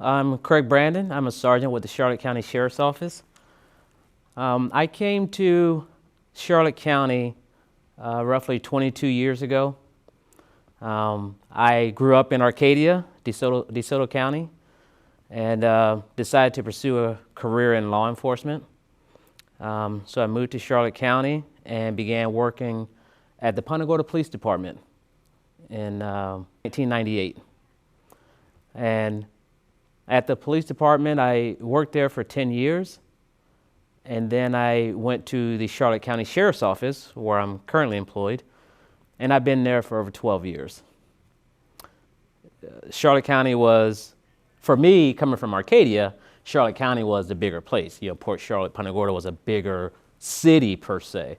I'm Craig Brandon. I'm a sergeant with the Charlotte County Sheriff's Office. I came to Charlotte County roughly 22 years ago. I grew up in Arcadia, DeSoto County, and decided to pursue a career in law enforcement. So I moved to Charlotte County and began working at the Punta Gorda Police Department in 1998. And at the police department, I worked there for 10 years. And then I went to the Charlotte County Sheriff's Office, where I'm currently employed. And I've been there for over 12 years. Charlotte County was, for me, coming from Arcadia, Charlotte County was the bigger place. You know, Port Charlotte, Punta Gorda was a bigger city per se.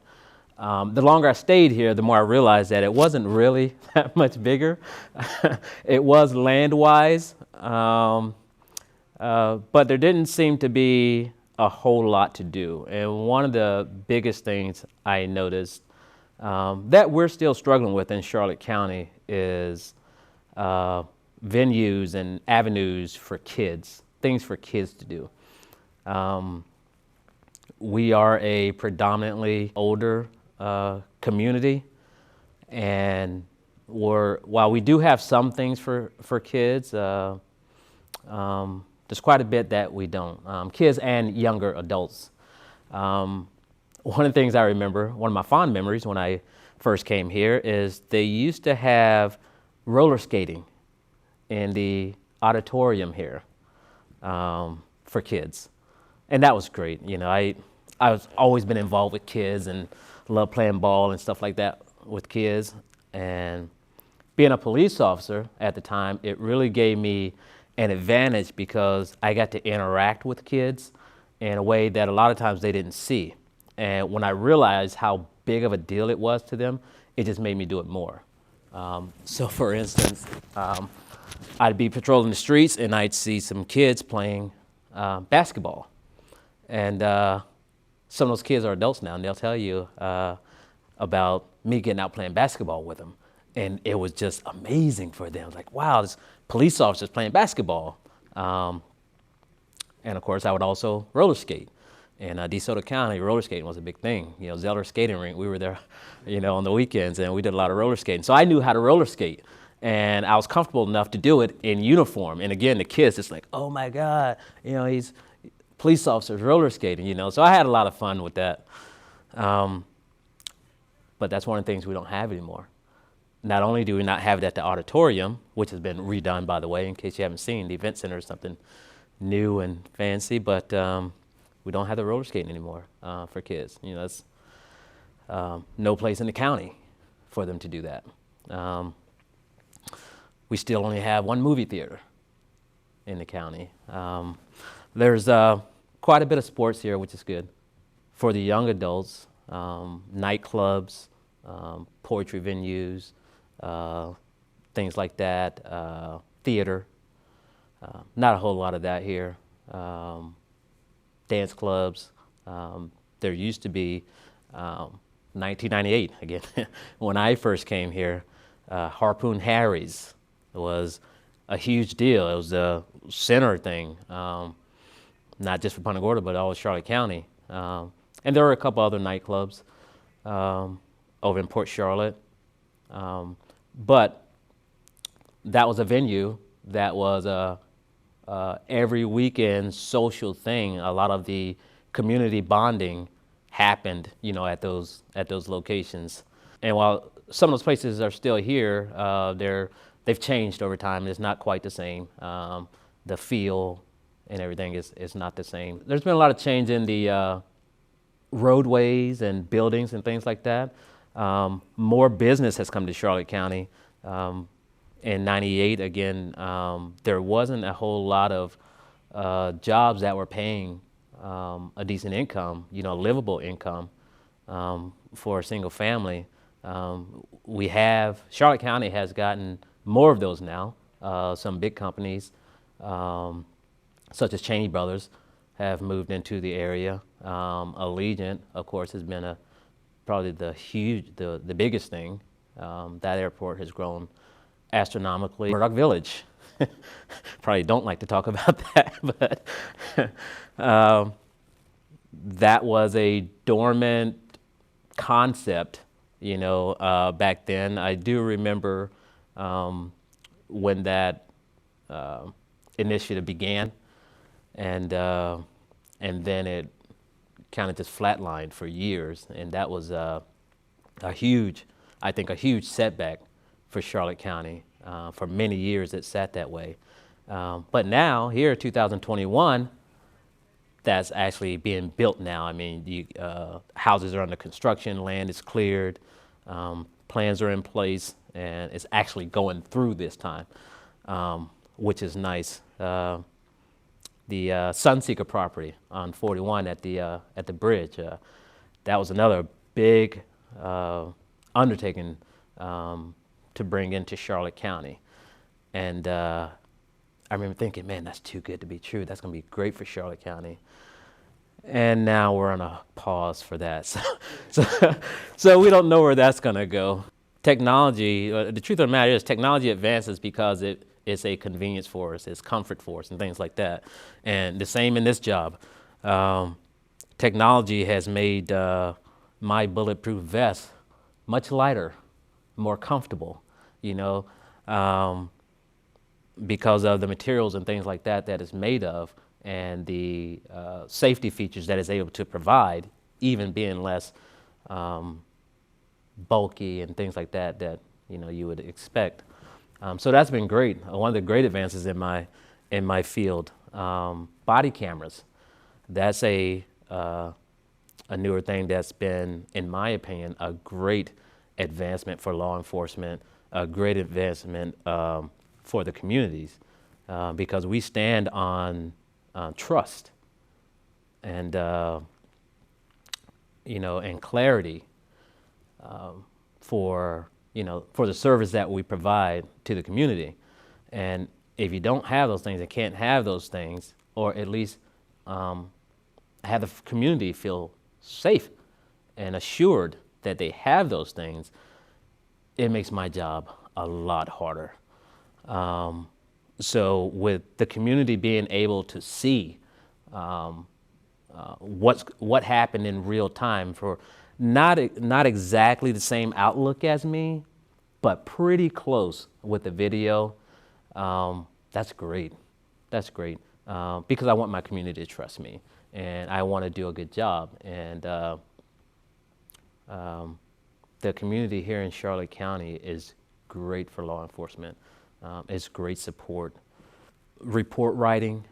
The longer I stayed here, the more I realized that it wasn't really that much bigger. It was land-wise, but there didn't seem to be a whole lot to do. And one of the biggest things I noticed that we're still struggling with in Charlotte County is venues and avenues for kids, things for kids to do. We are a predominantly older community, and while we do have some things for kids, there's quite a bit that we don't. Kids and younger adults. One of the things I remember, one of my fond memories when I first came here, is they used to have roller skating in the auditorium here for kids, and that was great. You know, I've always been involved with kids and love playing ball and stuff like that with kids. And being a police officer at the time, it really gave me an advantage because I got to interact with kids in a way that a lot of times they didn't see. And when I realized how big of a deal it was to them, it just made me do it more. So for instance, I'd be patrolling the streets and I'd see some kids playing basketball. And some of those kids are adults now, and they'll tell you about me getting out playing basketball with them. And it was just amazing for them. Like, wow, this police officer's playing basketball. And of course, I would also roller skate. In DeSoto County, roller skating was a big thing. You know, Zeller skating rink, we were there, you know, on the weekends, and we did a lot of roller skating. So I knew how to roller skate, and I was comfortable enough to do it in uniform. And again, the kids, it's like, oh my God, you know, he's police officers roller skating, you know. So I had a lot of fun with that. But that's one of the things we don't have anymore. Not only do we not have it at the auditorium, which has been redone, by the way, in case you haven't seen, the event center is something new and fancy, but we don't have the roller skating anymore for kids. You know, that's no place in the county for them to do that. We still only have one movie theater in the county. There's quite a bit of sports here, which is good. For the young adults, nightclubs, poetry venues, things like that, theater. Not a whole lot of that here. Dance clubs. There used to be 1998, again, when I first came here, Harpoon Harry's was a huge deal. It was a center thing, not just for Punta Gorda, but all of Charlotte County. And there were a couple other nightclubs over in Port Charlotte. But that was a venue that was a every weekend social thing. A lot of the community bonding happened, you know, at those locations. And while some of those places are still here, they've changed over time. It's not quite the same. The feel and everything is not the same. There's been a lot of change in the roadways and buildings and things like that. More business has come to Charlotte County. In '98, again, there wasn't a whole lot of jobs that were paying a decent income, you know, livable income for a single family. Charlotte County has gotten more of those now. Some big companies, such as Cheney Brothers, have moved into the area. Allegiant, of course, has been probably the biggest thing. That airport has grown astronomically. Murdoch Village probably don't like to talk about that, but um, that was a dormant concept, back then. I do remember when that initiative began, and then it kind of just flatlined for years, and that was a huge setback for Charlotte County. For many years, it sat that way. But now, here, 2021, that's actually being built now. I mean, houses are under construction, land is cleared, plans are in place, and it's actually going through this time, which is nice. The Sunseeker property on 41 at the bridge, that was another big undertaking to bring into Charlotte County. And I remember thinking, man, that's too good to be true. That's going to be great for Charlotte County. And now we're on a pause for that. So we don't know where that's going to go. Technology, the truth of the matter is technology advances because it's a convenience for us, it's comfort for us and things like that. And the same in this job. Technology has made my bulletproof vest much lighter, more comfortable, because of the materials and things like that it's made of, and the safety features that it's able to provide, even being less bulky and things like that you would expect. So that's been great. One of the great advances in my field. Body cameras. That's a newer thing that's been, in my opinion, a great advancement for law enforcement, a great advancement for the communities, because we stand on trust and and clarity for the service that we provide to the community. And if you don't have those things and can't have those things, or at least have the community feel safe and assured that they have those things, it makes my job a lot harder. So with the community being able to see what happened in real time, for not exactly the same outlook as me, but pretty close with the video, that's great. That's great, because I want my community to trust me, and I want to do a good job. And the community here in Charlotte County is great for law enforcement. It's great support. Report writing,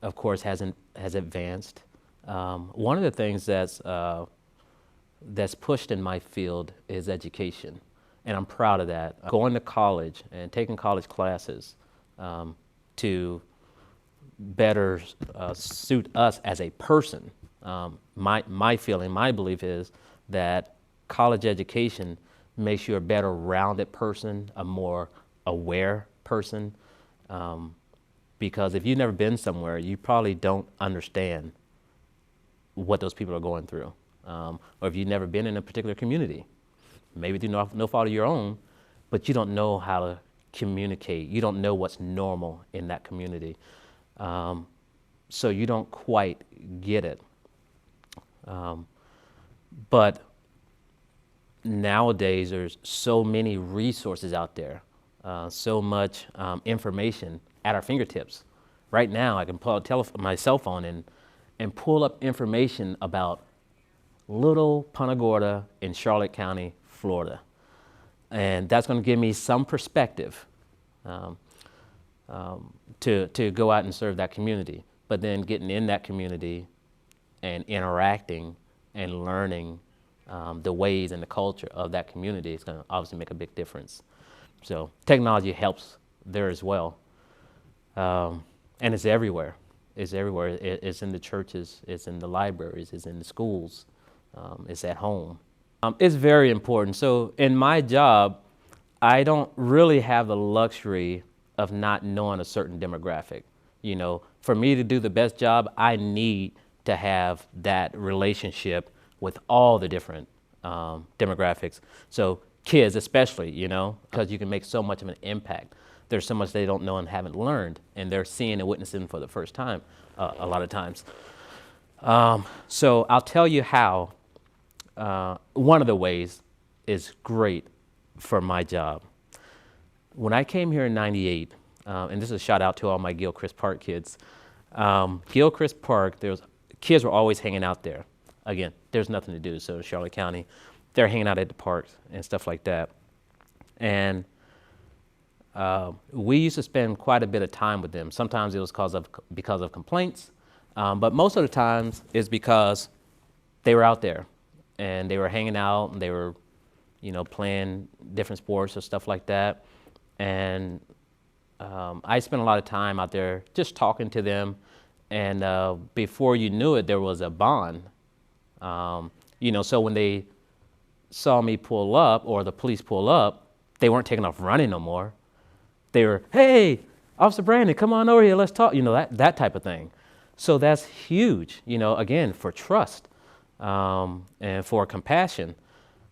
of course, has advanced. One of the things that's pushed in my field is education, and I'm proud of that. Going to college and taking college classes to better suit us as a person. My feeling, my belief is that college education makes you a better rounded person, a more aware person, because if you've never been somewhere, you probably don't understand what those people are going through. Or if you've never been in a particular community, maybe through no fault of your own, but you don't know how to communicate. You don't know what's normal in that community. So you don't quite get it. But nowadays, there's so many resources out there, so much information at our fingertips. Right now, I can pull out my cell phone and pull up information about Little Punta Gorda in Charlotte County, Florida. And that's going to give me some perspective to go out and serve that community. But then getting in that community and interacting and learning the ways and the culture of that community is going to obviously make a big difference. So technology helps there as well. And it's everywhere. It's everywhere. It's in the churches, it's in the libraries, it's in the schools, it's at home. It's very important. So in my job, I don't really have the luxury of not knowing a certain demographic. For me to do the best job, I need to have that relationship with all the different demographics. So kids especially, because you can make so much of an impact. There's so much they don't know and haven't learned, and they're seeing and witnessing for the first time a lot of times. So I'll tell you how one of the ways is great for my job. When I came here in '98, and this is a shout out to all my Gilchrist Park kids. Gilchrist Park, kids were always hanging out there. Again, there's nothing to do, so in Charlotte County, they're hanging out at the parks and stuff like that. And we used to spend quite a bit of time with them. Sometimes it was because of complaints, but most of the times it's because they were out there and they were hanging out and they were, playing different sports or stuff like that. And I spent a lot of time out there just talking to them. And before you knew it, there was a bond. So when they saw me pull up or the police pull up, they weren't taking off running no more. They were, hey, Officer Brandon, come on over here, let's talk, that type of thing. So that's huge, again, for trust and for compassion.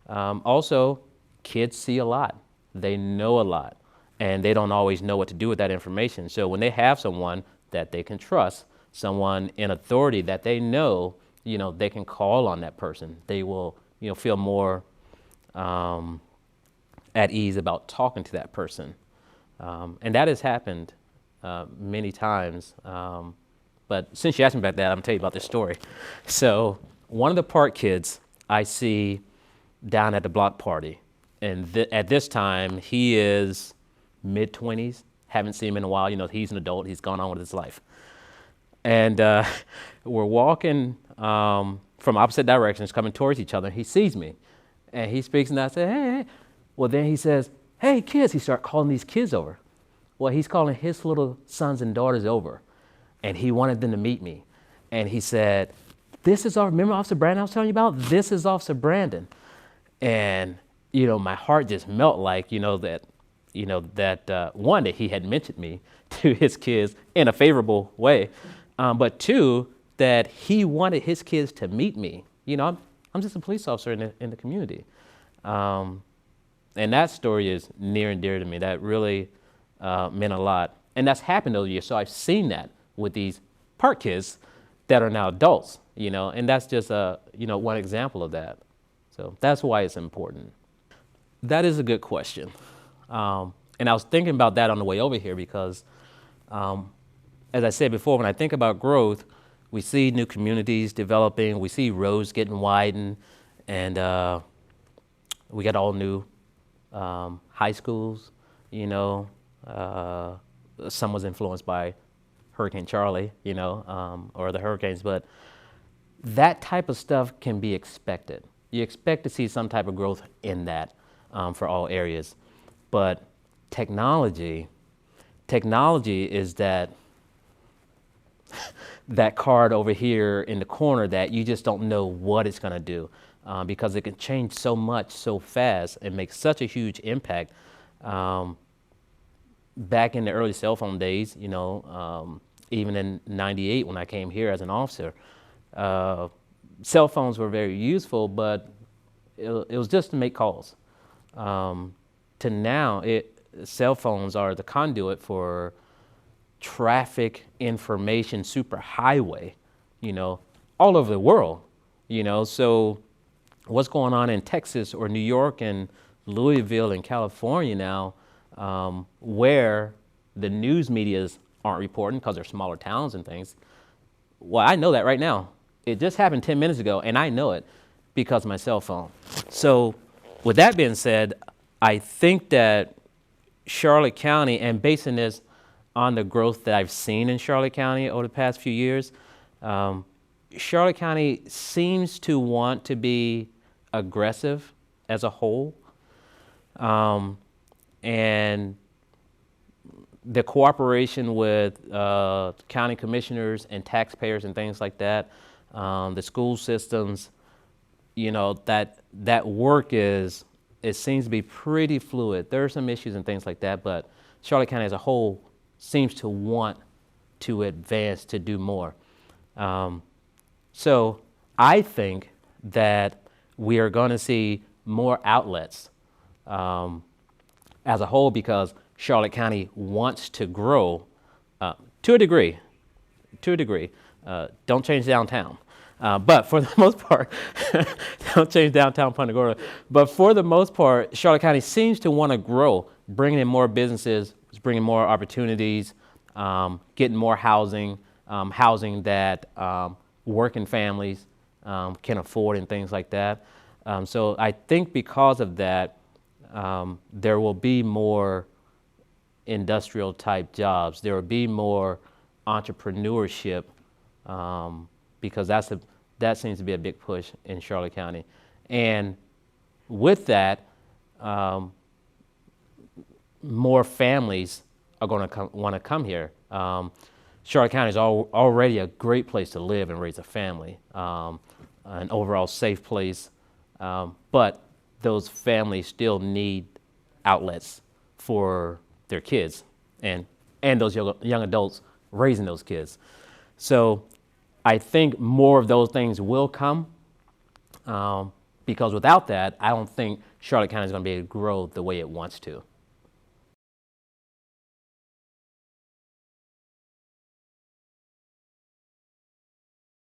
Also, kids see a lot. They know a lot, and they don't always know what to do with that information. So when they have someone that they can trust, someone in authority that they know, they can call on that person. They will, feel more at ease about talking to that person. And that has happened many times. But since you asked me about that, I'm going to tell you about this story. So one of the park kids I see down at the block party. And at this time, he is mid-20s. Haven't seen him in a while. He's an adult. He's gone on with his life. And we're walking from opposite directions, coming towards each other. He sees me. And he speaks, and I say, hey. Well, then he says, hey, kids. He starts calling these kids over. Well, he's calling his little sons and daughters over. And he wanted them to meet me. And he said, remember Officer Brandon I was telling you about? This is Officer Brandon. And, my heart just melted one, that he had mentioned me to his kids in a favorable way. But two, that he wanted his kids to meet me. I'm just a police officer in the community. And that story is near and dear to me. That really meant a lot. And that's happened over the years. So I've seen that with these park kids that are now adults, and that's just one example of that. So that's why it's important. That is a good question. And I was thinking about that on the way over here because, as I said before, when I think about growth, we see new communities developing, we see roads getting widened, and we got all new high schools, some was influenced by Hurricane Charlie, or the hurricanes, but that type of stuff can be expected. You expect to see some type of growth in that for all areas. But technology is that card over here in the corner that you just don't know what it's going to do because it can change so much so fast and make such a huge impact. Back in the early cell phone days, even in '98 when I came here as an officer, cell phones were very useful, but it was just to make calls. To now, cell phones are the conduit for traffic information superhighway, all over the world, So what's going on in Texas or New York and Louisville and California now, where the news medias aren't reporting because they're smaller towns and things. Well, I know that right now. It just happened 10 minutes ago, and I know it because of my cell phone. So with that being said, I think that Charlotte County, and basing this on the growth that I've seen in Charlotte County over the past few years, Charlotte County seems to want to be aggressive as a whole. And the cooperation with county commissioners and taxpayers and things like that, the school systems, that work it seems to be pretty fluid. There are some issues and things like that, but Charlotte County as a whole seems to want to advance, to do more. So I think that we are going to see more outlets as a whole, because Charlotte County wants to grow to a degree. To a degree. Don't change downtown. But for the most part, don't change downtown Punta Gorda. But for the most part, Charlotte County seems to want to grow, bringing in more businesses, bringing more opportunities, getting more housing, housing that working families can afford and things like that. So I think because of that, there will be more industrial type jobs. There will be more entrepreneurship, because that seems to be a big push in Charlotte County. And with that, more families are going to want to come here. Charlotte County is already a great place to live and raise a family, an overall safe place. But those families still need outlets for their kids and those young adults raising those kids. So I think more of those things will come, because without that, I don't think Charlotte County is going to be able to grow the way it wants to.